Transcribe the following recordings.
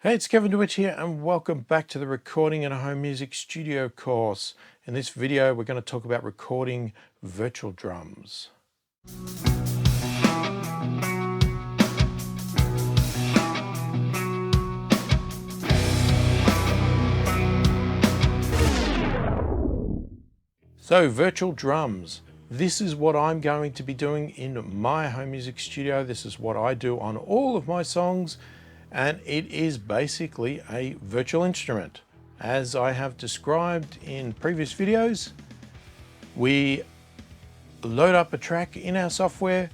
Hey, it's Kevin DeWitt here, and welcome back to the Recording in a Home Music Studio course. In this video, we're going to talk about recording virtual drums. So, virtual drums. This is what I'm going to be doing in my home music studio. This is what I do on all of my songs, and it is basically a virtual instrument. As I have described in previous videos, we load up a track in our software,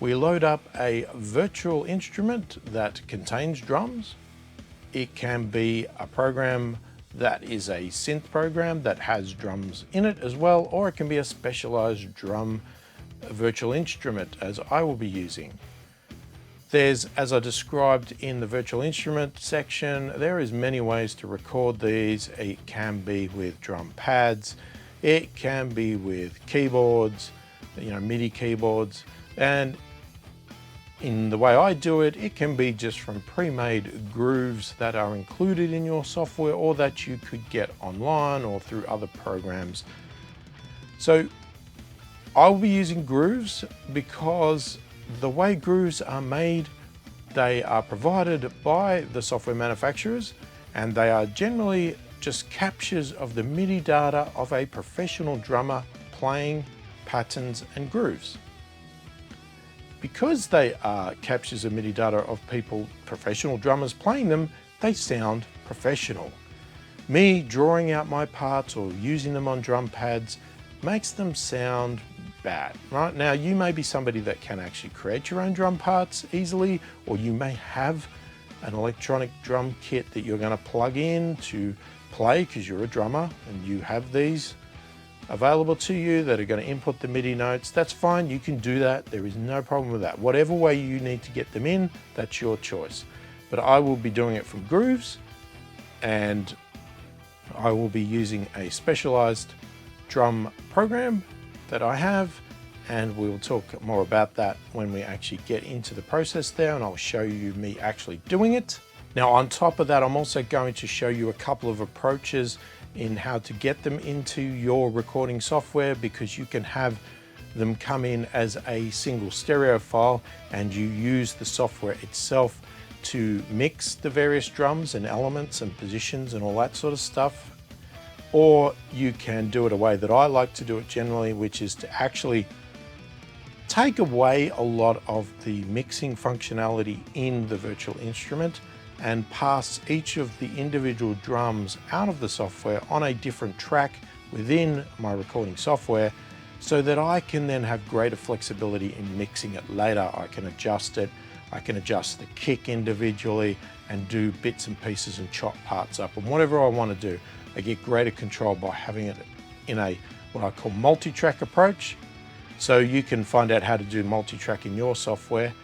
we load up a virtual instrument that contains drums. It can be a program that is a synth program that has drums in it as well, or it can be a specialized drum virtual instrument as I will be using. There's, as I described in the virtual instrument section, there is many ways to record these. It can be with drum pads, it can be with keyboards, MIDI keyboards, and in the way I do it, it can be just from pre-made grooves that are included in your software or that you could get online or through other programs. So I'll be using grooves because the way grooves are made, they are provided by the software manufacturers, and they are generally just captures of the MIDI data of a professional drummer playing patterns and grooves. Because they are captures of MIDI data of professional drummers playing them, they sound professional. Me drawing out my parts or using them on drum pads makes them sound bad, right? Now, you may be somebody that can actually create your own drum parts easily, or you may have an electronic drum kit that you're going to plug in to play because you're a drummer and you have these available to you that are going to input the MIDI notes. That's fine, you can do that. There is no problem with that. Whatever way you need to get them in, that's your choice. But I will be doing it from grooves, and I will be using a specialized drum program that I have, and we'll talk more about that when we actually get into the process there, and I'll show you me actually doing it. Now, on top of that, I'm also going to show you a couple of approaches in how to get them into your recording software, because you can have them come in as a single stereo file and you use the software itself to mix the various drums and elements and positions and all that sort of stuff. Or you can do it a way that I like to do it generally, which is to actually take away a lot of the mixing functionality in the virtual instrument and pass each of the individual drums out of the software on a different track within my recording software, so that I can then have greater flexibility in mixing it later. I can adjust it, I can adjust the kick individually and do bits and pieces and chop parts up, and whatever I want to do, I get greater control by having it in a what I call multi-track approach. So you can find out how to do multi-track in your software,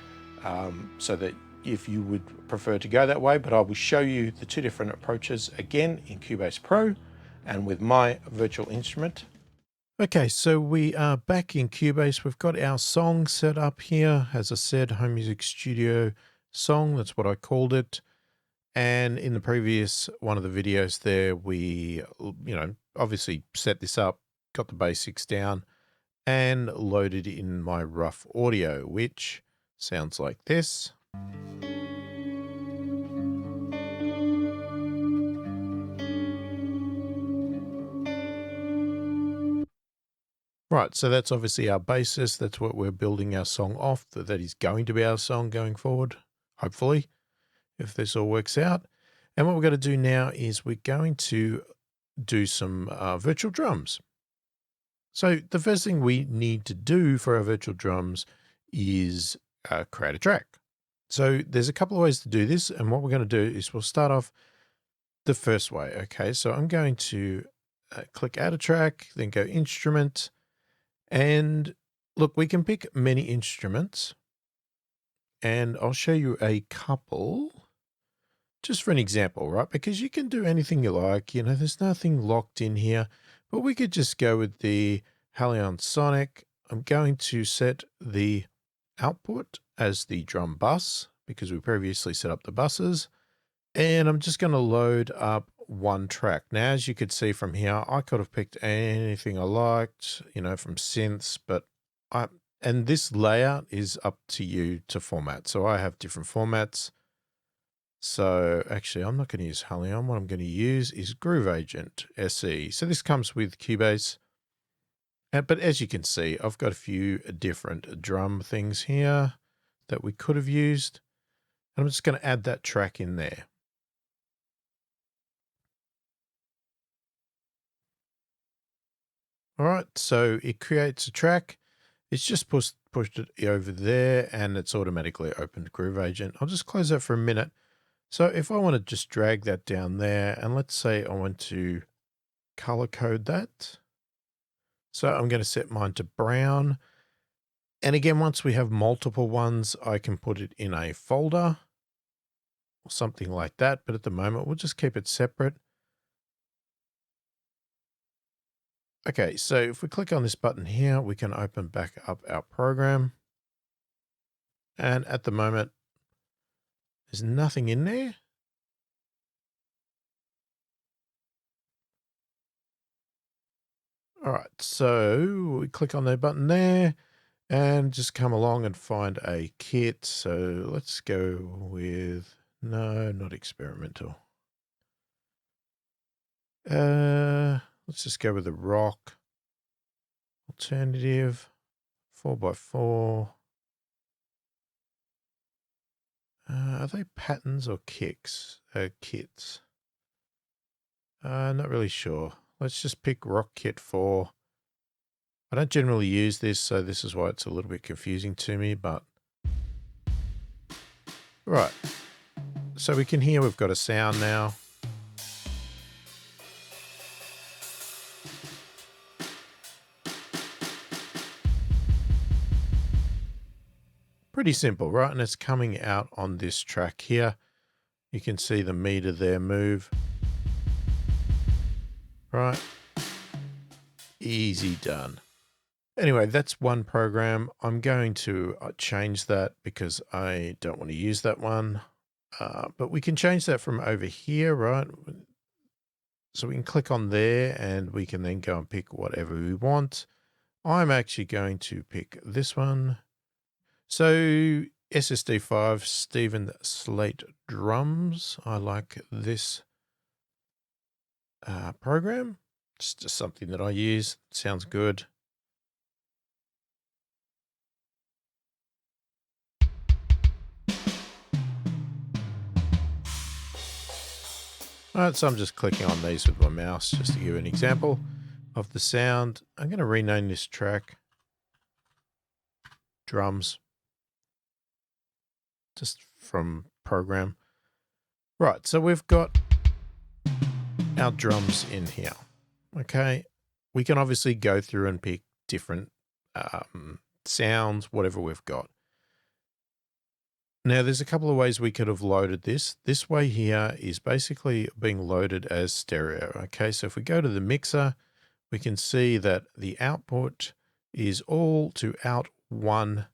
so that if you would prefer to go that way, but I will show you the two different approaches again in Cubase Pro and with my virtual instrument. Okay, so we are back in Cubase. We've got our song set up here. As I said, Home Music Studio song, that's what I called it. And in the previous one of the videos there, we, obviously set this up, got the basics down, and loaded in my rough audio, which sounds like this. Right, so that's obviously our basis. That's what we're building our song off. That is going to be our song going forward, hopefully, if this all works out. And what we're going to do now is we're going to do some virtual drums. So the first thing we need to do for our virtual drums is create a track. So there's a couple of ways to do this, and what we're going to do is we'll start off the first way. Okay, so I'm going to click Add a Track, then go Instrument, and look, we can pick many instruments, and I'll show you a couple just for an example, right? Because you can do anything you like, there's nothing locked in here, but we could just go with the Halion Sonic. I'm going to set the output as the drum bus because we previously set up the buses. And I'm just going to load up one track. Now, as you could see from here, I could have picked anything I liked, you know, from synths, but and this layout is up to you to format. So I have different formats. So actually, I'm not going to use Halion. What I'm going to use is Groove Agent SE. So this comes with Cubase. But as you can see, I've got a few different drum things here that we could have used. And I'm just going to add that track in there. All right, so it creates a track. It's just pushed it over there and it's automatically opened Groove Agent. I'll just close that for a minute. So if I want to just drag that down there, and let's say I want to color code that. So I'm going to set mine to brown. And again, once we have multiple ones, I can put it in a folder or something like that. But at the moment, we'll just keep it separate. Okay, so if we click on this button here, we can open back up our program. And at the moment, there's nothing in there. All right, so we click on that button there and just come along and find a kit. So let's go with, no, not experimental. Let's just go with the rock alternative 4x4. Are they patterns or kicks? Kits. Not really sure. Let's just pick Rock Kit 4. I don't generally use this, so this is why it's a little bit confusing to me, but... Right. So we can hear we've got a sound now. Pretty simple, right? And it's coming out on this track here. You can see the meter there move. Right. Easy done. Anyway, that's one program. I'm going to change that because I don't want to use that one. But we can change that from over here, right? So we can click on there and we can then go and pick whatever we want. I'm actually going to pick this one. So SSD5 Stephen Slate drums. I like this program. It's just something that I use. Sounds good. All right, so I'm just clicking on these with my mouse just to give an example of the sound. I'm going to rename this track drums, just from program. Right, so we've got our drums in here. Okay, we can obviously go through and pick different sounds, whatever we've got. Now, there's a couple of ways we could have loaded this. This way here is basically being loaded as stereo. Okay, so if we go to the mixer, we can see that the output is all to out one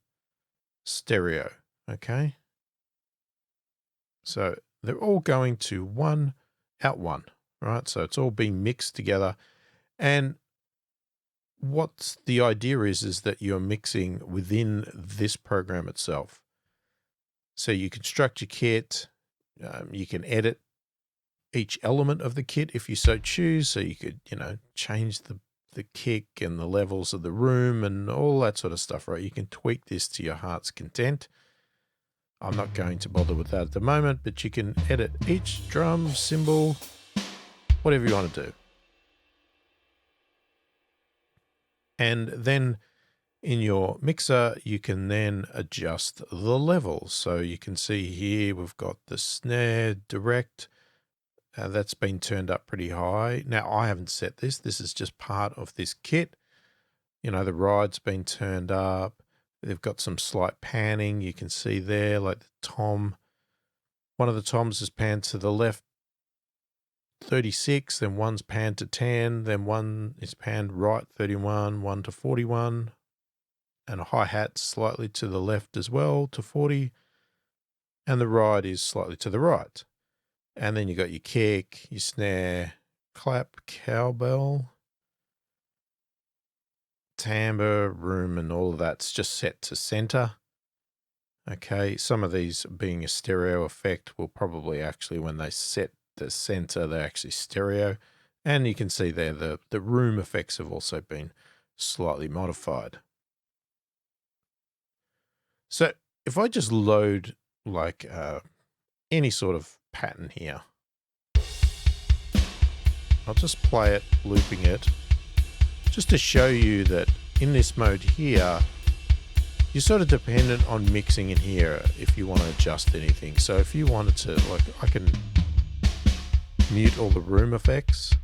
stereo. Okay, so they're all going to one, out one, right? So it's all being mixed together. And what the idea is that you're mixing within this program itself. So you construct your kit, you can edit each element of the kit if you so choose. So you could, you know, change the kick and the levels of the room and all that sort of stuff, right? You can tweak this to your heart's content. I'm not going to bother with that at the moment, but you can edit each drum, cymbal, whatever you want to do. And then in your mixer, you can then adjust the levels. So you can see here, we've got the snare direct. That's been turned up pretty high. Now, I haven't set this. This is just part of this kit. You know, the ride's been turned up. They've got some slight panning. You can see there, like the tom. One of the toms is panned to the left 36, then one's panned to 10, then one is panned right 31, one to 41. And a hi-hat slightly to the left as well to 40, and the ride is slightly to the right. And then you got your kick, your snare, clap, cowbell, timbre, room, and all of that's just set to center. Okay, some of these being a stereo effect will probably actually, when they set the center, they're actually stereo. And you can see there the room effects have also been slightly modified. So if I just load like any sort of pattern here, I'll just play it, looping it, just to show you that in this mode here, you're sort of dependent on mixing in here if you want to adjust anything. So if you wanted to, like, I can mute all the room effects.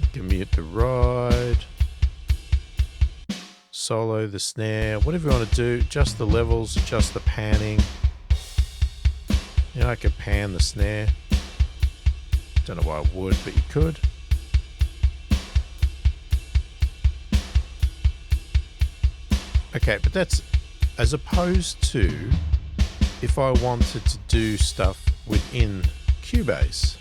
You can mute the ride, solo, the snare, whatever you want to do, adjust the levels, adjust the panning. You know, I could pan the snare. Don't know why I would, but you could. Okay, but that's as opposed to if I wanted to do stuff within Cubase.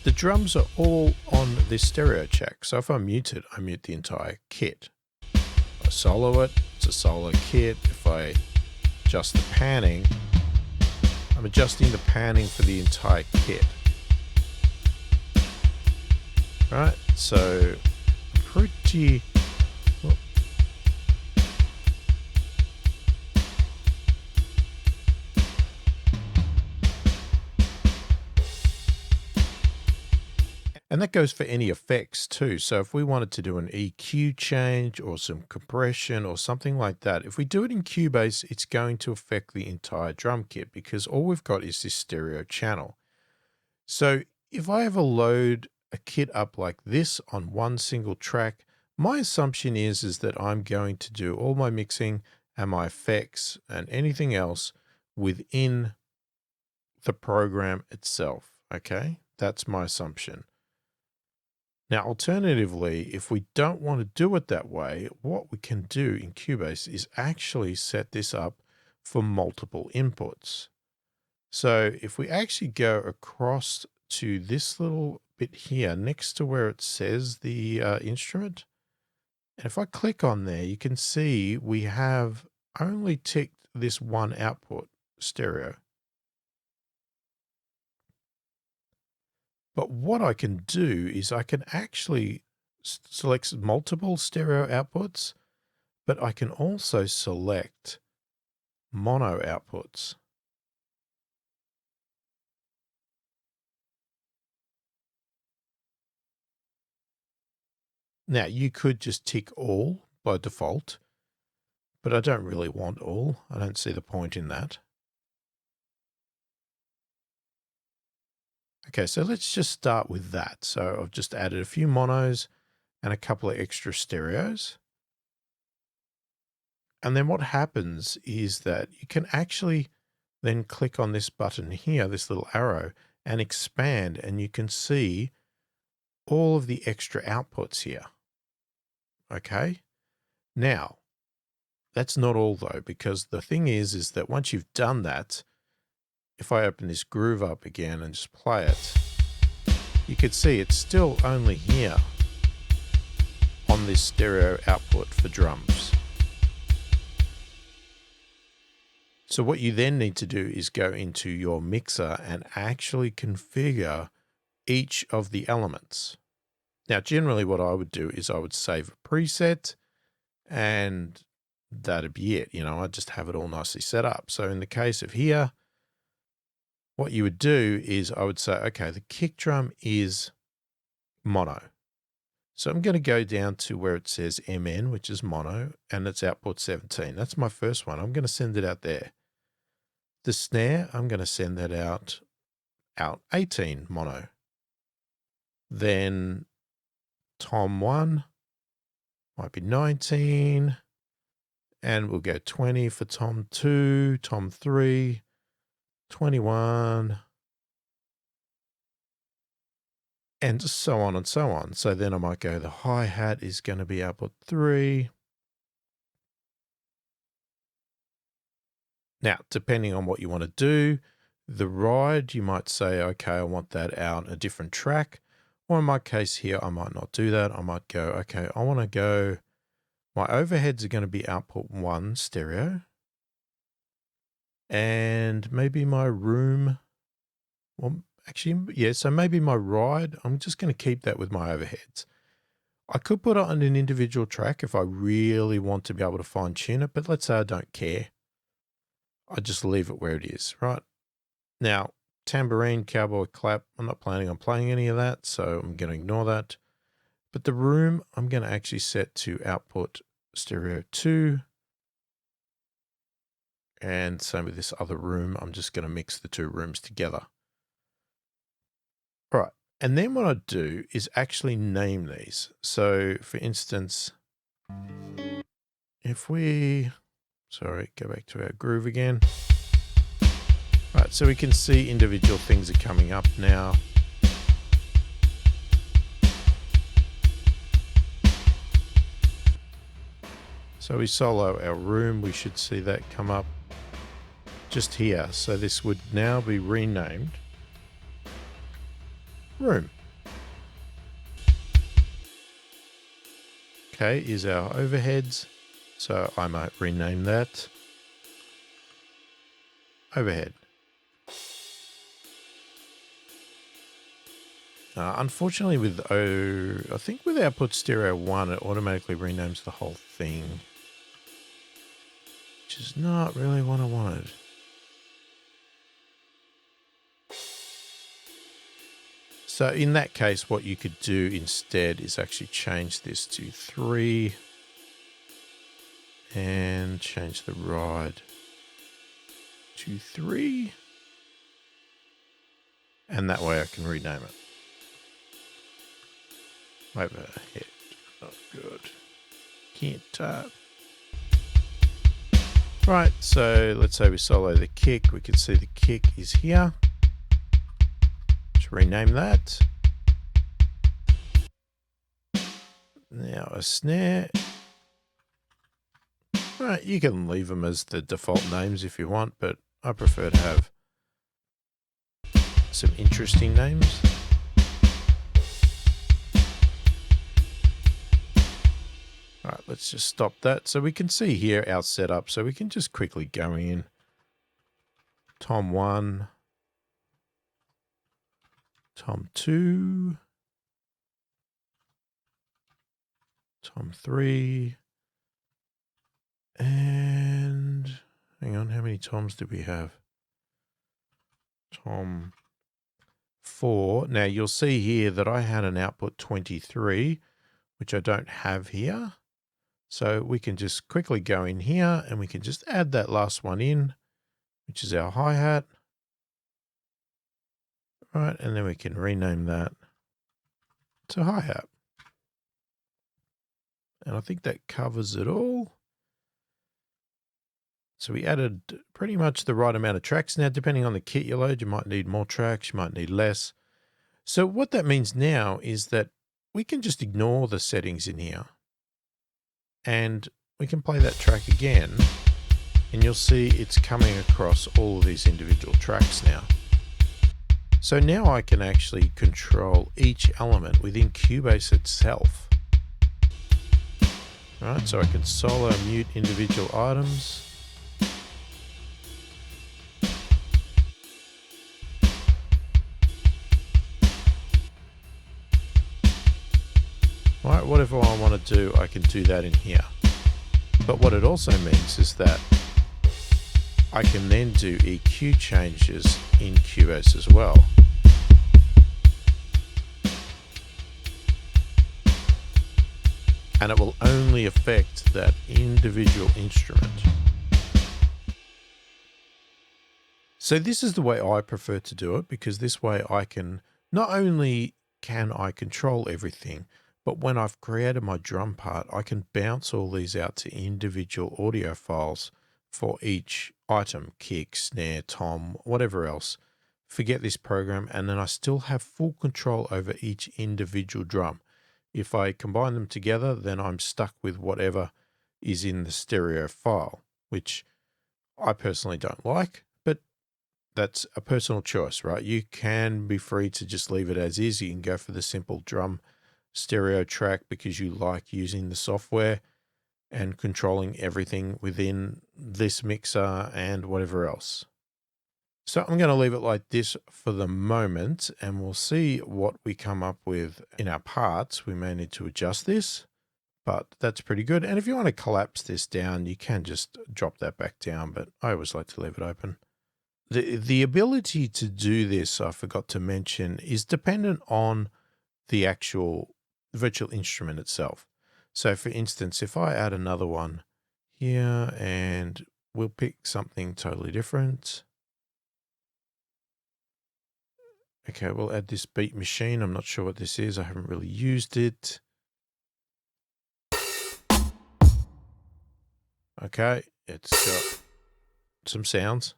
The drums are all on this stereo check. So if I mute it, I mute the entire kit. If I solo it, it's a solo kit. If I adjust the panning, I'm adjusting the panning for the entire kit. Right, so pretty... Well, and that goes for any effects too. So if we wanted to do an EQ change or some compression or something like that, if we do it in Cubase, it's going to affect the entire drum kit because all we've got is this stereo channel. So if I ever load a kit up like this on one single track, my assumption is that I'm going to do all my mixing and my effects and anything else within the program itself. Okay, that's my assumption. Now, alternatively, if we don't want to do it that way, what we can do in Cubase is actually set this up for multiple inputs. So if we actually go across to this little bit here next to where it says the instrument, and if I click on there, you can see we have only ticked this one output, stereo. But what I can do is I can actually select multiple stereo outputs, but I can also select mono outputs. Now, you could just tick all by default, but I don't really want all. I don't see the point in that. Okay, so let's just start with that. So I've just added a few monos and a couple of extra stereos. And then what happens is that you can actually then click on this button here, this little arrow, and expand, and you can see all of the extra outputs here. Okay. Now, that's not all though, because the thing is that once you've done that, if I open this groove up again and just play it, you can see it's still only here on this stereo output for drums. So what you then need to do is go into your mixer and actually configure each of the elements. Now, generally what I would do is I would save a preset and that'd be it. You know, I'd just have it all nicely set up. So in the case of here, what you would do is I would say, okay, the kick drum is mono. So I'm going to go down to where it says MN, which is mono, and it's output 17. That's my first one. I'm going to send it out there. The snare, I'm going to send that out 18 mono. Then tom 1 might be 19, and we'll go 20 for tom 2, tom 3, 21, and so on and so on. So then I might go, the hi-hat is going to be output 3. Now, depending on what you want to do, the ride, you might say, okay, I want that out a different track. Or in my case here, I might not do that. I might go, okay, I want to go, my overheads are going to be output 1 stereo. And maybe my room, well, actually, yeah, so maybe my ride, I'm just going to keep that with my overheads. I could put it on an individual track if I really want to be able to fine tune it, but let's say I don't care. I just leave it where it is, right? Now, tambourine, cowboy clap, I'm not planning on playing any of that, so I'm going to ignore that. But the room, I'm going to actually set to output stereo 2. And same with this other room, I'm just going to mix the 2 rooms together. All right, and then what I do is actually name these. So for instance, if we, sorry, go back to our groove again. Right, so we can see individual things are coming up now. So we solo our room, we should see that come up just here. So this would now be renamed room. Okay, is our overheads. So I might rename that overhead. Unfortunately with I think with output stereo 1, it automatically renames the whole thing, which is not really what I wanted. So in that case, what you could do instead is actually change this to 3 and change the ride to 3. And that way I can rename it. Overhead. Not good. Can't type. Right, so let's say we solo the kick. We can see the kick is here. Let's rename that. Now a snare. Right, you can leave them as the default names if you want, but I prefer to have some interesting names. All right, let's just stop that. So we can see here our setup. So we can just quickly go in. Tom 1, Tom 2, Tom 3, and hang on, how many toms do we have? Tom 4. Now you'll see here that I had an output 23, which I don't have here. So we can just quickly go in here and we can just add that last one in, which is our hi-hat. Right, and then we can rename that to hi-hat. And I think that covers it all. So we added pretty much the right amount of tracks. Now, depending on the kit you load, you might need more tracks, you might need less. So what that means now is that we can just ignore the settings in here. And we can play that track again. And you'll see it's coming across all of these individual tracks now. So now I can actually control each element within Cubase itself. All right, so I can solo mute individual items. All right, whatever I want to do, I can do that in here. But what it also means is that I can then do EQ changes in Cubase as well. And it will only affect that individual instrument. So this is the way I prefer to do it, because this way I can, not only can I control everything, but when I've created my drum part, I can bounce all these out to individual audio files for each item, kick, snare, tom, whatever else. Forget this program, and then I still have full control over each individual drum. If I combine them together, then I'm stuck with whatever is in the stereo file, which I personally don't like, but that's a personal choice, right? You can be free to just leave it as is. You can go for the simple drum stereo track because you like using the software and controlling everything within this mixer and whatever else. So I'm going to leave it like this for the moment, and we'll see what we come up with in our parts. We may need to adjust this, but that's pretty good. And if you want to collapse this down, you can just drop that back down, but I always like to leave it open. The ability to do this, I forgot to mention, is dependent on the actual virtual instrument itself. So for instance, if I add another one here and we'll pick something totally different. Okay, we'll add this beat machine. I'm not sure what this is. I haven't really used it. Okay, it's got some sounds.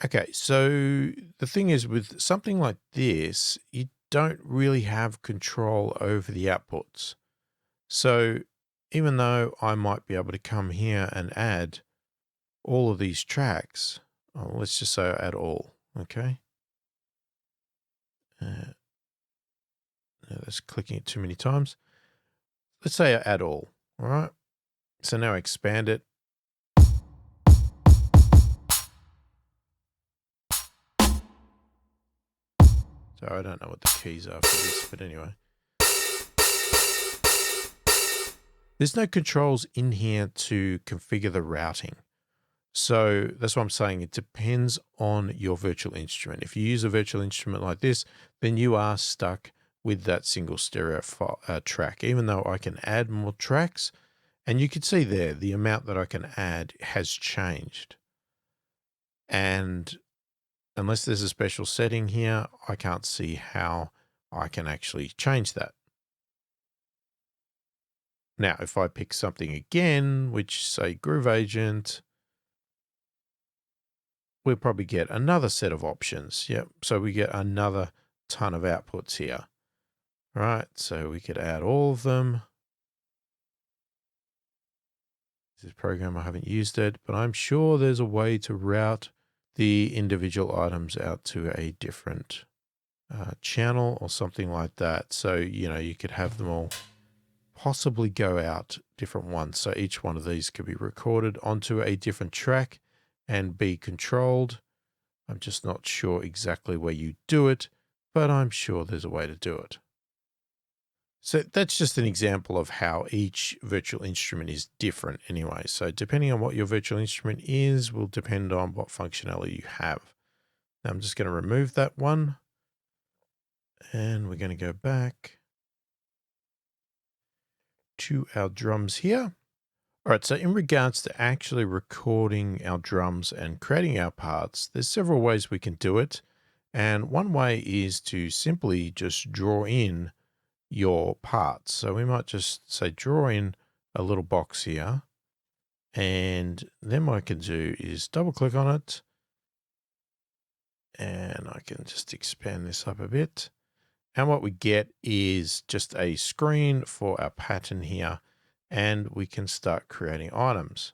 Okay, so the thing is with something like this, you don't really have control over the outputs. So even though I might be able to come here and add all of these tracks, let's just say I add all, okay? That's clicking it too many times. Let's say I add all right? So now I expand it. So I don't know what the keys are for this, but anyway. There's no controls in here to configure the routing. So that's what I'm saying. It depends on your virtual instrument. If you use a virtual instrument like this, then you are stuck with that single stereo track, even though I can add more tracks. And you can see there, the amount that I can add has changed. And unless there's a special setting here, I can't see how I can actually change that. Now, if I pick something again, which say Groove Agent, we'll probably get another set of options. Yep. So we get another ton of outputs here. All right. So we could add all of them. This program, I haven't used it, but I'm sure there's a way to route the individual items out to a different channel or something like that. So, you know, you could have them all possibly go out different ones. So each one of these could be recorded onto a different track and be controlled. I'm just not sure exactly where you do it, but I'm sure there's a way to do it. So that's just an example of how each virtual instrument is different anyway. So depending on what your virtual instrument is will depend on what functionality you have. Now I'm just going to remove that one and we're going to go back to our drums here. All right, so in regards to actually recording our drums and creating our parts, there's several ways we can do it. And one way is to simply just draw in your parts. So we might just say draw in a little box here. And then what I can do is double click on it. And I can just expand this up a bit. And what we get is just a screen for our pattern here. And we can start creating items.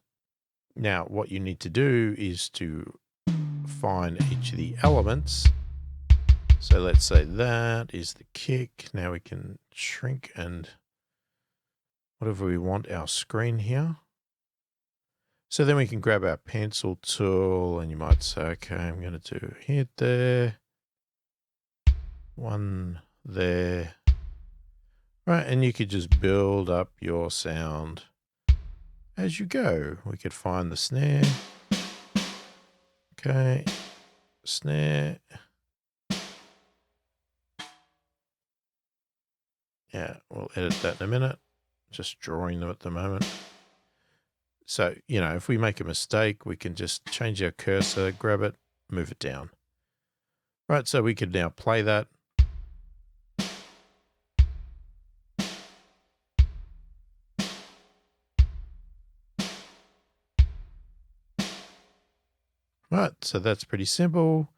Now, what you need to do is to find each of the elements. So let's say that is the kick. Now we can shrink and whatever we want our screen here. So then we can grab our pencil tool and you might say, okay, I'm going to do hit there, one there. Right, and you could just build up your sound as you go. We could find the snare. Okay, snare. Yeah, we'll edit that in a minute. Just drawing them at the moment. So, you know, if we make a mistake, we can just change our cursor, grab it, move it down. Right, so we could now play that. Right, so that's pretty simple.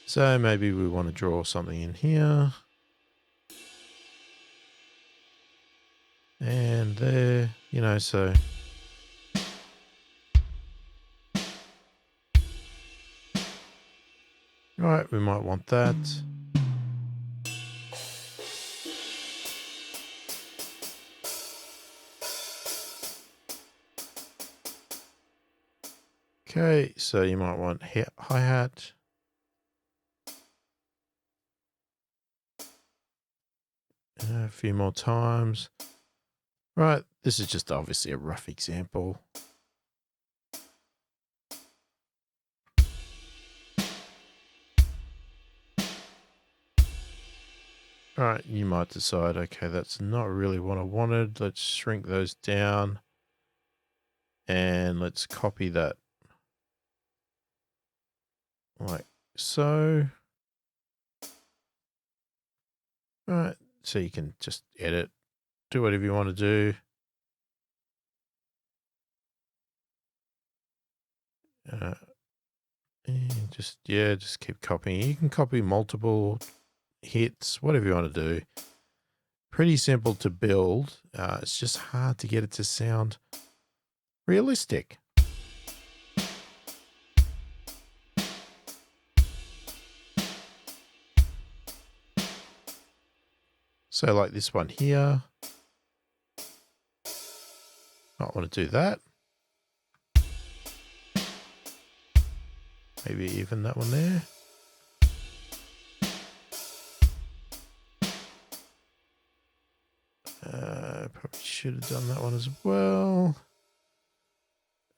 So maybe we want to draw something in here. And there, you know, so. Right, we might want that. Okay, so you might want hi-hat. A few more times. Right, this is just obviously a rough example. All right, you might decide, okay, that's not really what I wanted. Let's shrink those down and let's copy that like so. All right, so you can just edit, do whatever you want to do. And just keep copying. You can copy multiple hits, whatever you want to do. Pretty simple to build. It's just hard to get it to sound realistic. So like this one here. Might want to do that. Maybe even that one there. Probably should have done that one as well.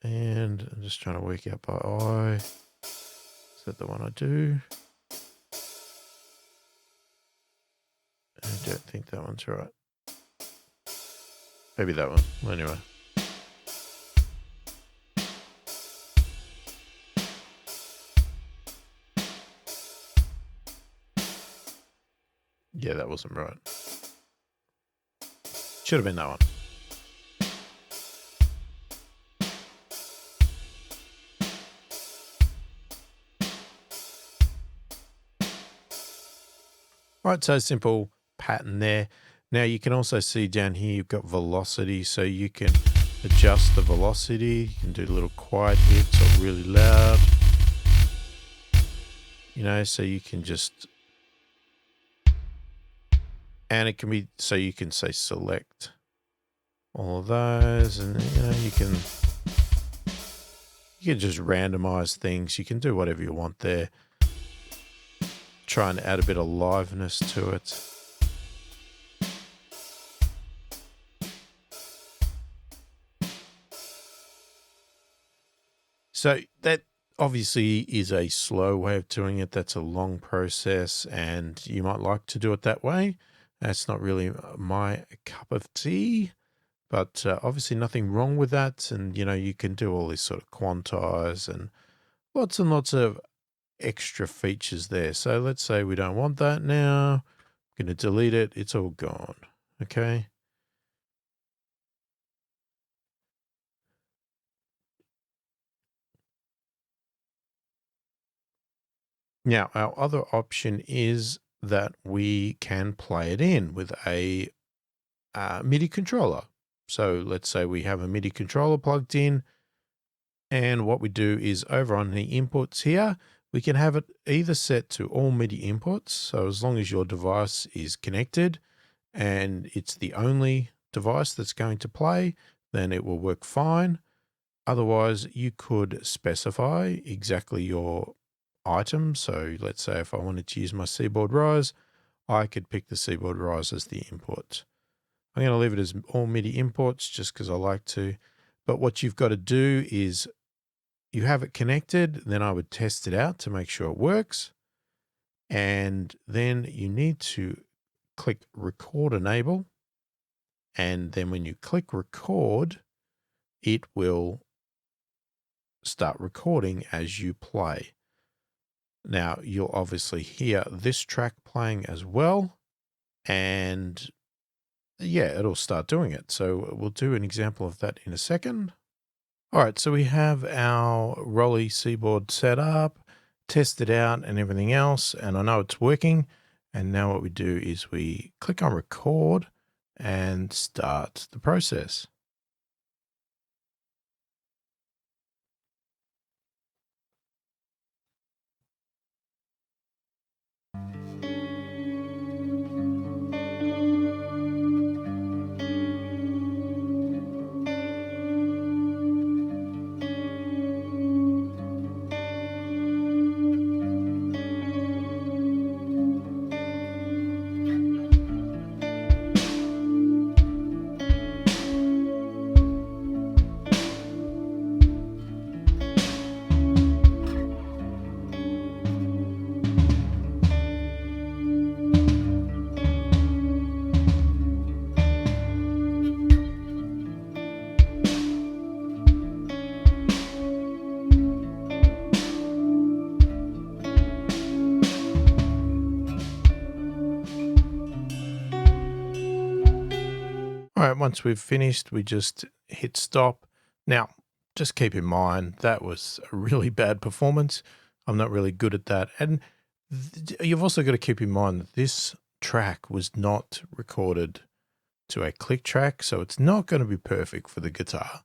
And I'm just trying to work out by eye. Is that the one I do? I don't think that one's right. Maybe that one. Anyway. Yeah, that wasn't right. Should have been that one. All right, so simple pattern there. Now you can also see down here you've got velocity, so you can adjust the velocity. You can do little quiet hits or really loud. You know, so you can just, and it can be, so you can say select all of those, and you know, you can just randomize things. You can do whatever you want there. Try and add a bit of liveness to it. So that obviously is a slow way of doing it. That's a long process, and you might like to do it that way. That's not really my cup of tea, but obviously nothing wrong with that. And, you know, you can do all this sort of quantize and lots of extra features there. So let's say we don't want that now. I'm going to delete it. It's all gone. Okay. Now, our other option is that we can play it in with a MIDI controller. So let's say we have a MIDI controller plugged in, and what we do is over on the inputs here, we can have it either set to all MIDI inputs. So as long as your device is connected and it's the only device that's going to play, then it will work fine. Otherwise, you could specify exactly your item. So let's say if I wanted to use my Seaboard Rise, I could pick the Seaboard Rise as the input. I'm going to leave it as all MIDI imports just because I like to. But what you've got to do is you have it connected, then I would test it out to make sure it works. And then you need to click Record Enable. And then when you click Record, it will start recording as you play. Now, you'll obviously hear this track playing as well. And yeah, it'll start doing it. So we'll do an example of that in a second. All right, so we have our Rolly Seaboard set up. test it out and everything else, and I know it's working. And now what we do is we click on record and start the process. All right, once we've finished, we just hit stop. Now, just keep in mind, that was a really bad performance. I'm not really good at that. And you've also got to keep in mind that this track was not recorded to a click track, so it's not going to be perfect for the guitar.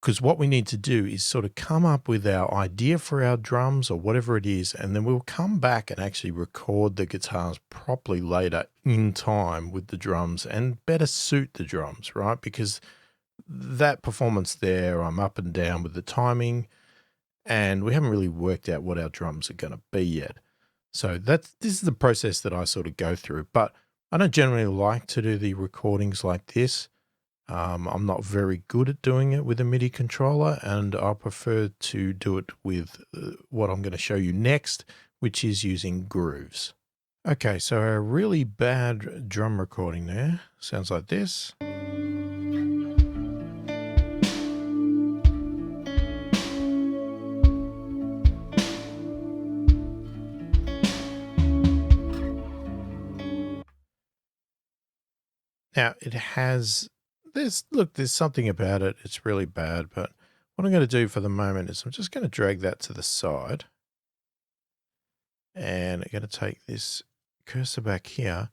Because what we need to do is sort of come up with our idea for our drums or whatever it is, and then we'll come back and actually record the guitars properly later in time with the drums and better suit the drums, right? Because that performance there, I'm up and down with the timing, and we haven't really worked out what our drums are going to be yet. So this is the process that I sort of go through, but I don't generally like to do the recordings like this. I'm not very good at doing it with a MIDI controller, and I prefer to do it with what I'm going to show you next, which is using grooves. Okay, so a really bad drum recording there sounds like this. Now it has there's something about it. It's really bad, but what I'm going to do for the moment is I'm just going to drag that to the side, and I'm going to take this cursor back here,